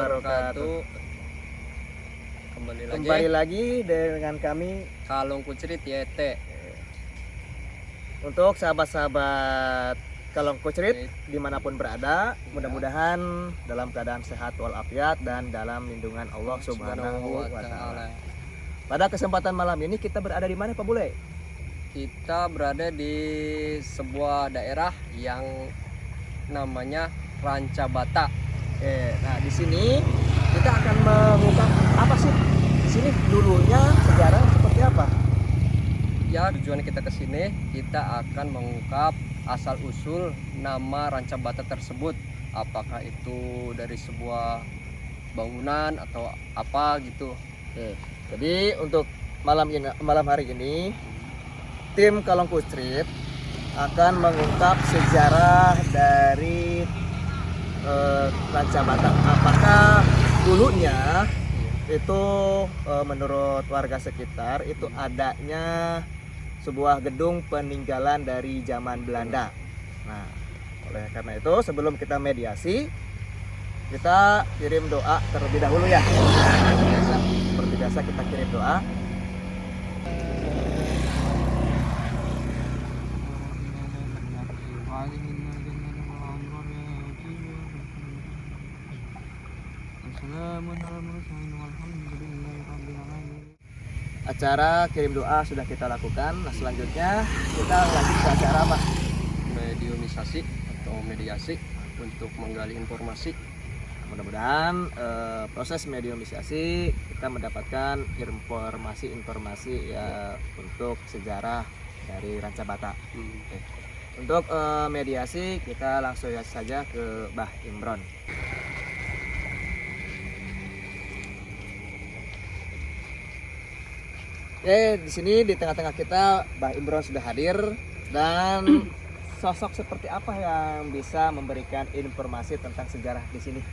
wabarakatuh. Kembali lagi dengan kami Kalong Kucrit YT. untuk sahabat-sahabat Kalong Kucrit dimanapun berada, mudah-mudahan dalam keadaan sehat walafiat dan dalam lindungan Allah Subhanahu wa Ta'ala. Pada kesempatan malam ini kita berada di mana, Pak Bule? Kita berada di sebuah daerah yang namanya Rancabata. Nah di sini kita akan mengungkap apa sih di sini dulunya, sejarah seperti apa. Ya, tujuan kita ke sini kita akan mengungkap asal usul nama Rancabata tersebut. Apakah itu dari sebuah bangunan atau apa gitu. Jadi untuk malam hari ini tim Kalong Kucrit akan mengungkap sejarah dari Rancabata. Apakah dulunya itu menurut warga sekitar itu adanya sebuah gedung peninggalan dari zaman Belanda. Nah, oleh karena itu sebelum kita mediasi, kita kirim doa terlebih dahulu ya. Seperti biasa kita kirim doa. Acara kirim doa sudah kita lakukan. Nah, selanjutnya kita lanjut ke acara apa? Mediumisasi atau mediasi untuk menggali informasi. Mudah-mudahan proses mediumisasi kita mendapatkan informasi ya untuk sejarah dari Rancabata. Untuk mediasi kita langsung saja ke Mbah Imron. Di sini di tengah-tengah kita Mbah Imron sudah hadir, dan sosok seperti apa yang bisa memberikan informasi tentang sejarah di sini?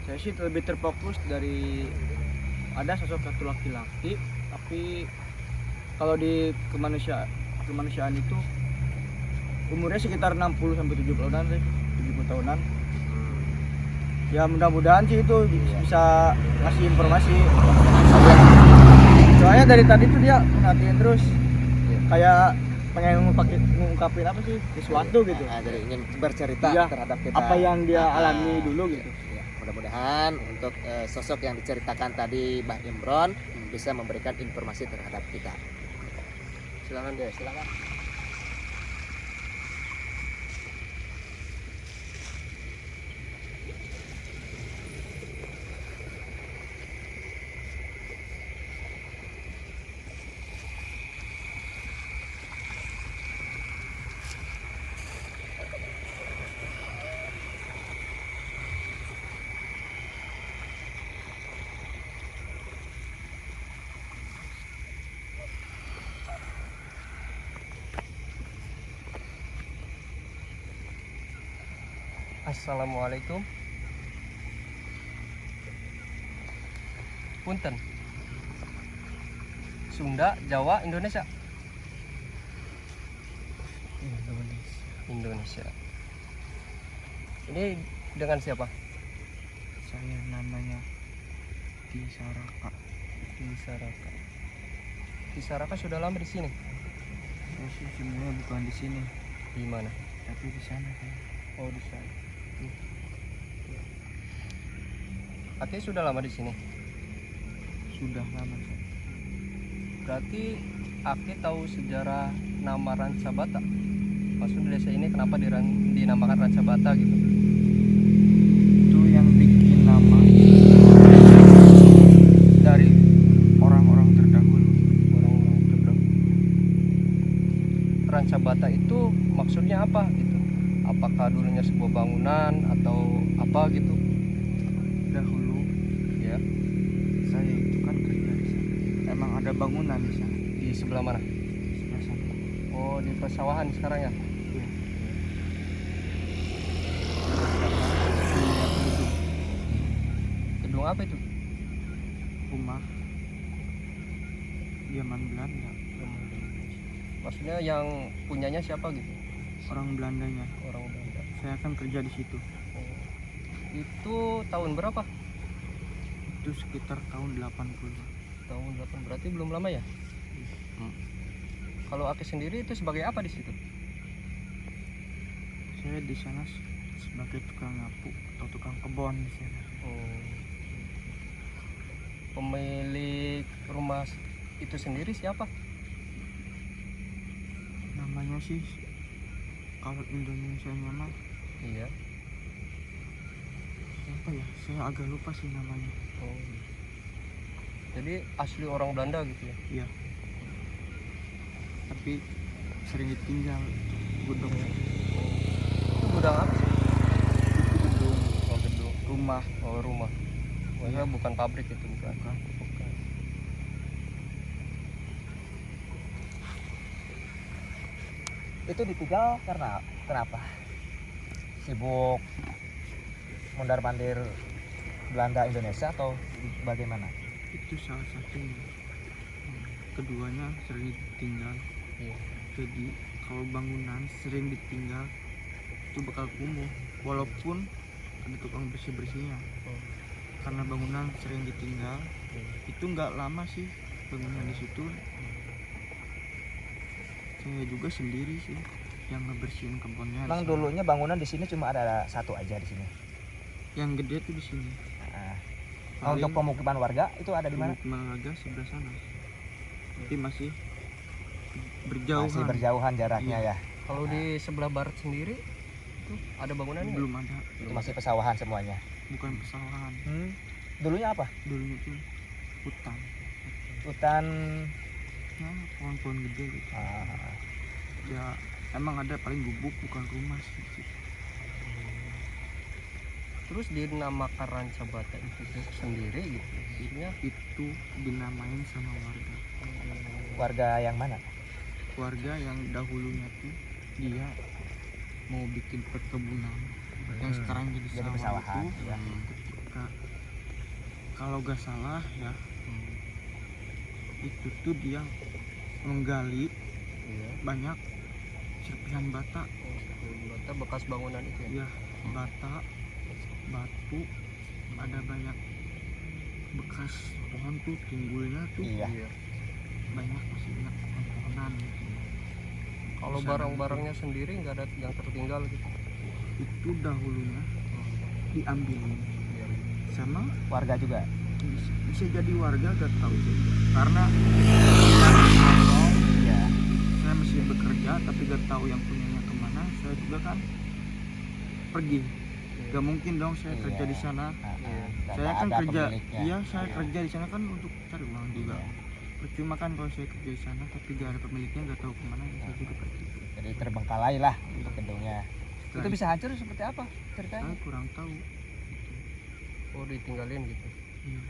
Saya sih lebih terfokus dari ada sosok satu laki-laki, tapi kalau di kemanusiaan itu umurnya sekitar 60 sampai 70 tahunan sih, 70 tahunan. Ya mudah-mudahan sih itu bisa ngasih informasi. Soalnya dari tadi tuh dia perhatiin terus, kayak pengen ngungkapin apa sih, sesuatu gitu. Jadi ingin bercerita terhadap kita apa yang dia alami dulu gitu. Mudah-mudahan untuk sosok yang diceritakan tadi Mbah Imron bisa memberikan informasi terhadap kita. Silakan deh, silakan. Assalamualaikum. Punten. Sunda, Jawa, Indonesia. Indonesia. Ini dengan siapa? Saya namanya Kisaraka. Kisaraka. Kisaraka sudah lama di sini. Saya sih sebenarnya bukan di sini, Di mana? tapi di sana kan. Oh, di sana. Aki sudah lama di sini. Sudah lama. Berarti Aki tahu sejarah nama Rancabata. Maksud desa ini kenapa dinamakan Rancabata gitu? Itu yang bikin nama dari orang-orang terdahulu. Orang-orang terdahulu. Rancabata itu maksudnya apa gitu? Apakah dulunya sebuah bangunan atau apa gitu? Dahulu Ya. saya itu kan kerja di sana. Emang ada bangunan di sana, Di sebelah mana? sebelah sana. Oh, di persawahan sekarang ya? Iya. Gedung apa itu? Rumah zaman Belanda. Maksudnya yang punyanya siapa gitu? Orang Belandanya. Orang Belanda. Saya kan kerja di situ. Itu tahun berapa? itu sekitar tahun 80. Tahun 8 berarti belum lama ya. Kalau Aki sendiri itu sebagai apa di situ? Saya di sana sebagai tukang nyapu atau tukang kebun di sana. Oh. Pemilik rumah itu sendiri siapa? Namanya sih kalau Indonesia mah Iya. siapa ya? Saya agak lupa sih namanya. Oh. Jadi asli orang Belanda gitu ya? Iya. Tapi sering ditinggal gudang. Itu gudang apa sih? Gedung Oh, gedung. rumah. Oh, rumah. Maksudnya bukan pabrik itu, bukan. Bukan. Bukan. Itu ditinggal karena kenapa? Sibuk mondar-mandir Belanda Indonesia atau bagaimana? Itu salah satunya. Keduanya sering ditinggal. Iya. Jadi kalau bangunan sering ditinggal itu bakal kumuh walaupun ada tukang bersih-bersihnya. Oh. Karena bangunan sering ditinggal itu nggak lama sih bangunan di situ. Saya juga sendiri sih yang ngebersihin kebunnya. Emang dulunya bangunan di sini cuma ada satu aja di sini. Yang gede tuh di sini. Nah, untuk pemukiman warga itu ada di mana? Pemukiman warga sebelah sana. Tapi masih berjauhan. Masih berjauhan jaraknya ya. Kalau di sebelah barat sendiri itu ada bangunan Belum ada. Itu masih pesawahan semuanya. Bukan pesawahan. Dulunya apa? Dulunya tuh hutan. Hutan. Ya, pohon-pohon gede gitu. Ya emang ada paling gubuk bukan rumah sih. Terus dinamakan Rancabata itu sendiri gitu. Jadinya Itu dinamain sama warga. Warga yang mana? Warga yang dahulunya tuh dia mau bikin perkebunan yang sekarang jadi Jadi sawah pesawahan, itu ya. ketika kalau gak salah ya itu tuh dia menggali iya. banyak serpihan bata Bata bekas bangunan itu ya. ya, bata, batu, ada banyak bekas pohon tuh timbulnya tuh Iya. banyak, masih banyak pohon-pohonan gitu. Kalau Di sana barang-barangnya sendiri nggak ada yang tertinggal gitu. itu dahulunya diambilin Iya. sama Warga juga. bisa jadi warga, gak tahu sih karena Iya. saya masih bekerja tapi gak tahu yang punyanya kemana. Saya juga kan pergi, gak mungkin dong saya Iya. kerja di sana. Iya. Dan Saya kan ada kerja, pemiliknya. iya saya Iya. kerja di sana kan untuk cari uang juga. Iya. Percuma kan kalau saya kerja di sana tapi gak ada pemiliknya, gak tahu kemana, saya juga pergi. Jadi terbengkalai lah untuk gedungnya. Setelah Itu bisa hancur seperti apa ceritanya? saya kurang tahu. Oh, ditinggalin gitu. Iya.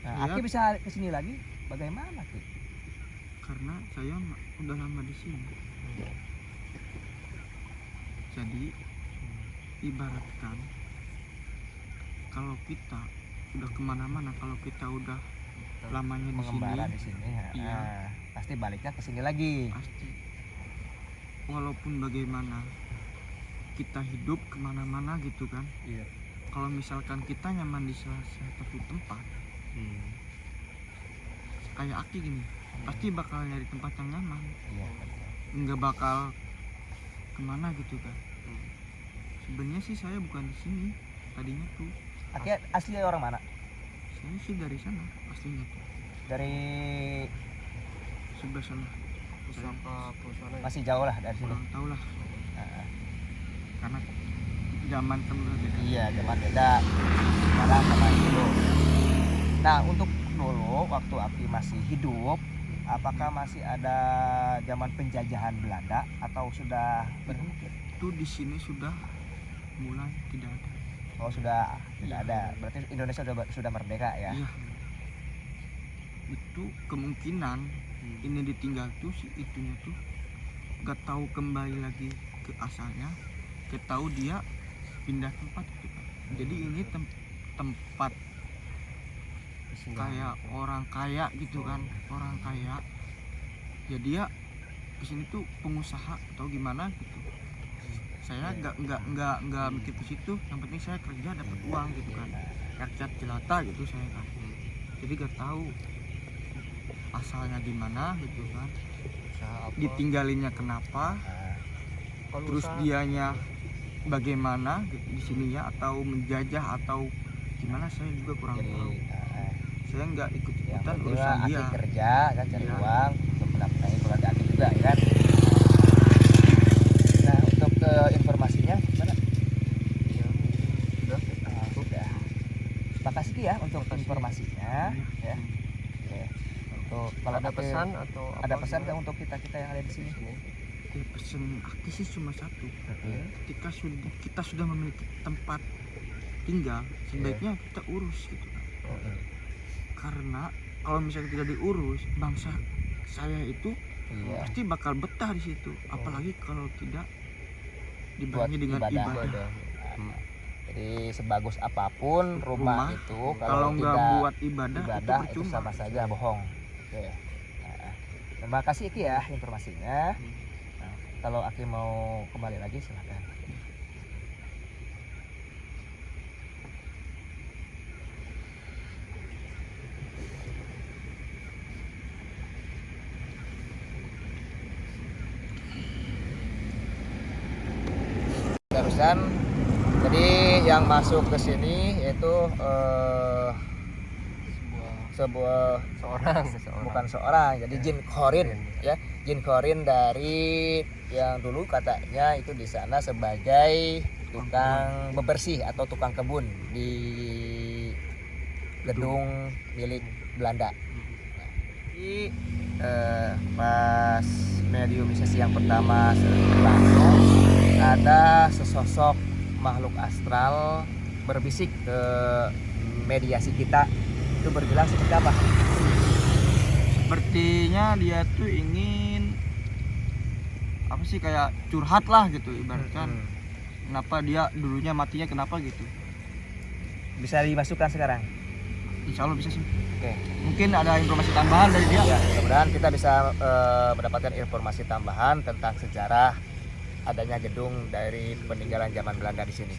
Nah, Iya. Aki bisa kesini lagi? Bagaimana Ki? Karena saya udah lama di sini. Jadi ibaratkan kalau kita udah kemana-mana, kalau kita udah lamanya di sini, Mengembara di sini. Iya. Pasti baliknya ke sini lagi. pasti walaupun bagaimana kita hidup kemana-mana gitu kan, Iya. kalau misalkan kita nyaman di salah satu tempat kayak Aki gini, pasti bakal nyari tempat yang nyaman, Iya. nggak bakal kemana gitu kan. Sebenarnya sih saya bukan di sini tadinya tuh, Aki asli orang mana? saya sih dari sana pastinya tuh, Dari sebelah sana. Saya Pusaka perusahaan ya. masih jauh lah dari sini. kurang tahu lah Nah, karena zaman kan udah beda. iya, zaman beda. Sekarang sama dulu. Nah, untuk dulu waktu Aki masih hidup, apakah masih ada zaman penjajahan Belanda atau sudah berhenti? Itu di sini sudah mulai tidak ada. Oh, sudah tidak Iya. ada. Berarti Indonesia sudah merdeka ya? Iya. Itu kemungkinan ini ditinggal tuh si itunya tuh gak tahu kembali lagi ke asalnya, gak tahu dia pindah tempat gitu kan. Jadi ini tempat kayak orang kaya gitu kan, orang kaya. Jadi ya kesini tuh pengusaha atau gimana gitu. Saya nggak mikir ke situ, yang penting saya kerja dapat uang gitu kan. rakyat jelata gitu saya kan. Jadi gak tahu asalnya di mana gitu kan, ditinggalinnya kenapa, terus dianya bagaimana gitu di sininya, atau menjajah atau gimana, saya juga kurang tahu. Saya nggak ikut-ikutan urusan Aki dia. kerja kan, cari Iya. uang untuk menafkahi keluarga Aki juga ya kan. Nah untuk informasinya gimana? Ya, sudah. Sudah. Makasih Ki ya untuk informasinya ya. Oke. Untuk kalau Ada Aki pesan atau ada apa pesan gimana? nggak untuk kita yang ada di sini? Oke, pesen Aki sih cuma satu. Ketika kita sudah memiliki tempat tinggal, sebaiknya kita urus gitu kan. Karena kalau misalnya tidak diurus, bangsa saya itu Iya. pasti bakal betah di situ. Apalagi kalau tidak Buat dibarengi dengan ibadah. ibadah. Jadi sebagus apapun rumah itu Kalau nggak tidak buat ibadah itu ibadah itu percuma. sama saja bohong. Oke. Nah, terima kasih Ki ya informasinya. Nah, kalau Aki mau kembali lagi silakan. Barusan jadi yang masuk ke sini itu sebuah seorang bukan seorang, jadi jin khorin ya, jin khorin dari yang dulu katanya itu di sana sebagai tukang bebersih atau tukang kebun di gedung milik Belanda. Nah, jadi pas mediumisasi yang pertama langsung ada sesosok makhluk astral berbisik ke mediasi kita, itu berbilang seperti apa? Sepertinya dia tuh ingin apa sih, kayak curhat lah gitu ibaratkan. Kenapa dia dulunya matinya kenapa gitu. Bisa dimasukkan sekarang? Insya Allah bisa sih. Oke. Mungkin ada informasi tambahan dari dia. Ya, mudah-mudahan kita bisa mendapatkan informasi tambahan tentang sejarah adanya gedung dari peninggalan zaman Belanda di sini.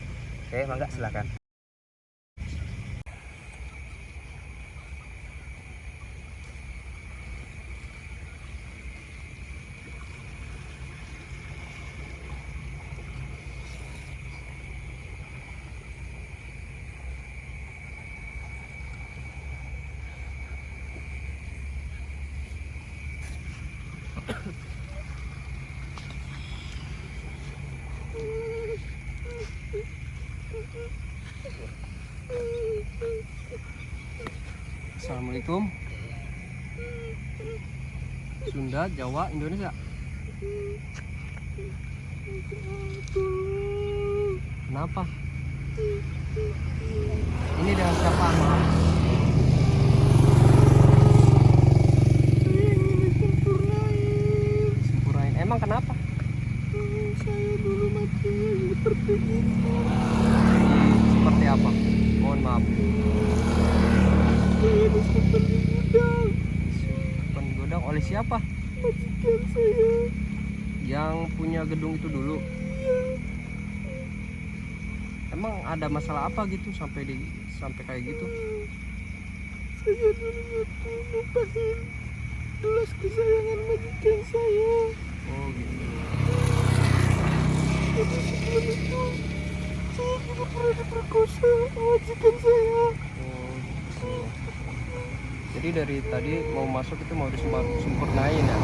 Oke, mangga silakan. Assalamualaikum. Sunda, Jawa, Indonesia. Kenapa? Ini dengan siapa? Sempurnain. Emang kenapa? Saya dulu matinya seperti itu. Seperti apa? Mohon maaf. Saya disimpan di gudang. Digodang oleh siapa? Majikan saya. Yang punya gedung itu dulu. Emang ada masalah apa gitu sampai kayak gitu? Saya dulunya tuh numpahin gelas kesayangan majikan saya. Oh gitu. Tapi sebelum itu saya juga pernah diperkosa majikan saya. Oh, gitu. Jadi dari tadi mau masuk itu mau disempurnain ya?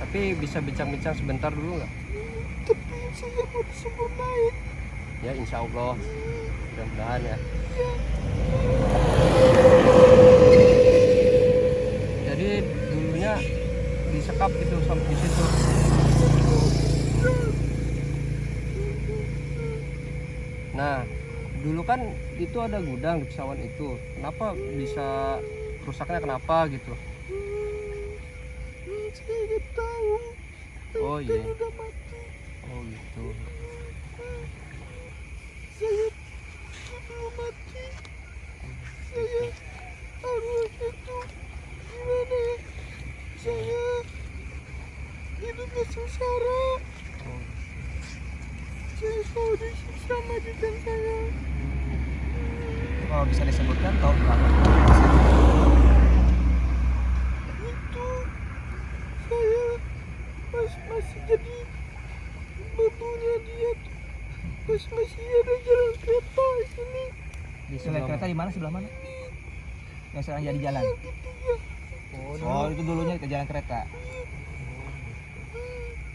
Tapi bisa bincang-bincang sebentar dulu nggak? Tapi saya mau disempurnain. Ya insya Allah, mudah-mudahan ya. Jadi dulunya disekap gitu sampai di situ. Nah, dulu kan itu ada gudang di pesawat itu. Kenapa bisa rusaknya kenapa gitu? Saya nggak tahu. Oh iya. Kan udah mati. Oh gitu. Saya belum mati. Saya arwahnya tuh gimana ya? Saya hidupnya sengsara. Oh. Saya selalu disiksa majikan saya. kalau bisa disebutkan tahun berapa? Itu saya pas masih jadi babunya dia tuh, pas masih ada jalan kereta sini Di Jalan kereta di mana, sebelah mana? Yang sekarang jadi jalan. gitu ya. Oh, itu dulunya ke jalan kereta.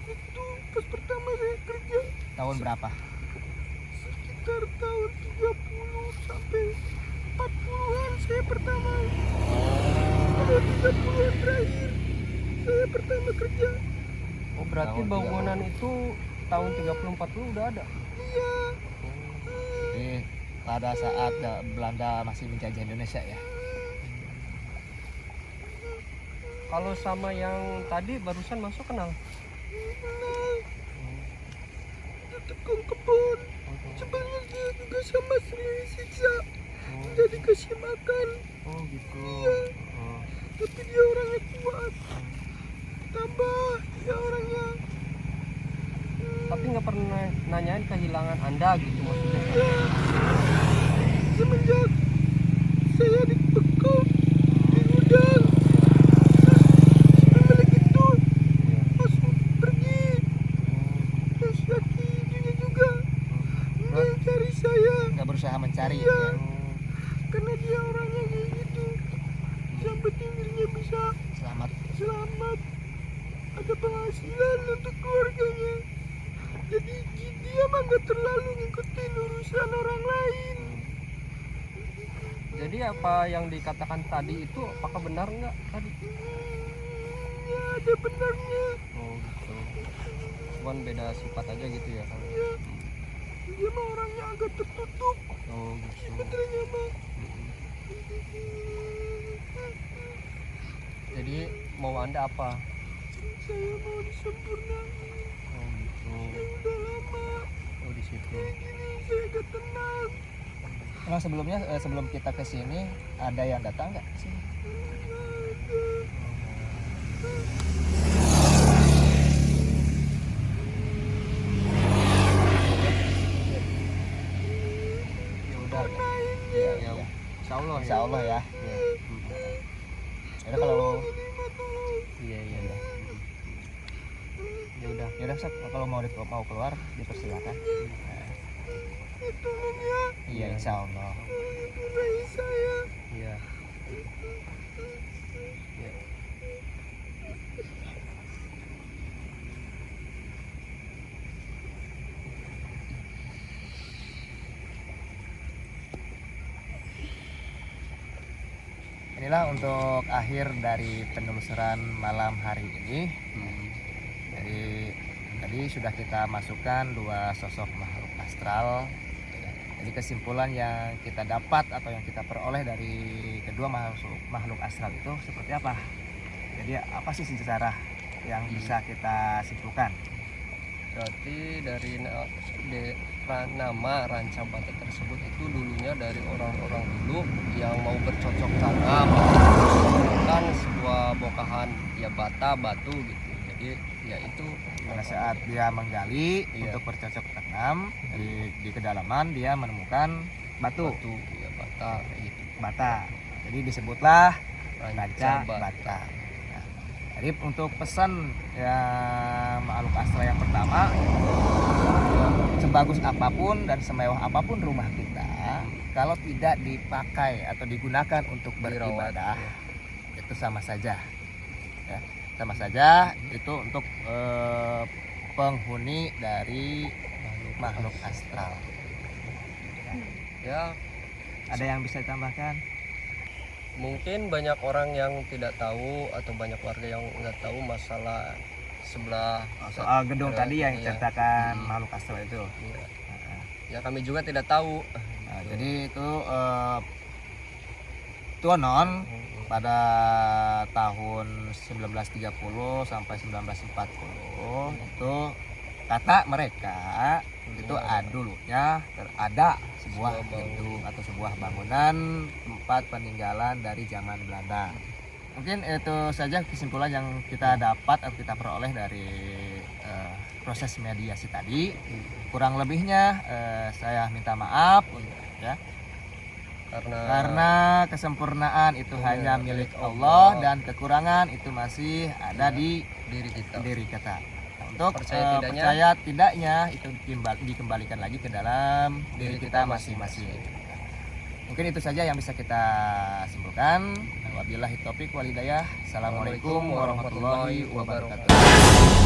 Itu pas pertama saya kerja Tahun berapa? sekitar tahun 30 sampai 40-an saya pertama. Kalau 30-an terakhir saya pertama kerja. Oh, berarti Tahun bangunan itu tahun 30-40 udah ada. Iya. Jadi pada saat Belanda masih menjajah Indonesia ya. Kalau sama yang tadi barusan masuk kenal. Nah, itu tukang kebun. Sebenarnya dia juga sama sering disiksa. Tidak dikasih makan. Oh gitu. Oh. Tapi dia orangnya kuat. Tambah dia orangnya. Tapi nggak pernah nanyain kehilangan Anda gitu maksudnya. Ya, semenjak saya dibekal di gudang, terus pemilik itu langsung pergi. Terus lakinya juga nggak cari saya. Nggak berusaha mencari Iya. ya. Karena dia orangnya kayak gitu. Yang penting dirinya bisa Selamat. selamat, ada penghasilan untuk keluarganya. Jadi dia mah nggak terlalu ngikutin urusan orang lain. Jadi apa yang dikatakan tadi itu apakah benar nggak tadi? Ya ada benarnya. Oh gitu. Cuman beda sifat aja gitu ya kan. Ya, dia mah orangnya agak tertutup. Oh gitu. Sebenarnya mah. Jadi mau Anda apa? Saya mau disempurnakan. Oh gitu. Udah lama Oh di situ. kayak gini saya gak tenang. Emang sebelumnya sebelum kita ke sini ada yang datang nggak ke sini? Ya udah. Iya, Ya, iya. Insya Allah. Insya Allah ya. Ya. Jadi kalau Iya iya. iya. Ya udah. Ya udah Sob, kalau mau keluar dipersilakan. Nah, Tolong ya, iya insya Allah. raih saya. Iya. Ya. Inilah untuk akhir dari penelusuran malam hari ini. Jadi tadi sudah kita masukkan dua sosok makhluk astral. Jadi kesimpulan yang kita dapat atau yang kita peroleh dari kedua makhluk astral itu seperti apa? Jadi apa sih sejarah yang bisa kita simpulkan? Berarti dari nama Ranca Bata tersebut itu dulunya dari orang-orang dulu yang mau bercocok tanam kan sebuah bongkahan ya batu gitu. Jadi ya itu Pada saat dia menggali Iya. untuk bercocok tanam di kedalaman dia menemukan batu ya bata kayak gitu. bata. Jadi disebutlah Ranca Ranca Bata. Bata. Nah, jadi untuk pesan yang makhluk astral yang pertama, sebagus apapun dan semewah apapun rumah kita, kalau tidak dipakai atau digunakan untuk Dirawat, beribadah, ya. itu sama saja. Ya, sama saja itu untuk penghuni dari makhluk astral. Ya Ada yang bisa ditambahkan? mungkin banyak orang yang tidak tahu atau banyak warga yang nggak tahu masalah sebelah Soal gedung tadi yang Iya. diceritakan makhluk astral itu. Iya. Ya kami juga tidak tahu. Nah, jadi itu Tuanon pada tahun 1930 sampai 1940 itu kata mereka itu dulunya ada sebuah Sebuah gedung atau sebuah bangunan tempat peninggalan dari zaman Belanda. Mungkin itu saja kesimpulan yang kita dapat atau kita peroleh dari proses mediasi tadi. Kurang lebihnya saya minta maaf ya. Karena kesempurnaan itu hanya milik Allah dan kekurangan itu masih ada di diri kita. Nah, untuk percaya tidaknya itu dikembalikan lagi ke dalam diri kita masing-masing. Mungkin itu saja yang bisa kita simpulkan. Wabillahi taufik wal hidayah. Assalamualaikum warahmatullahi wabarakatuh.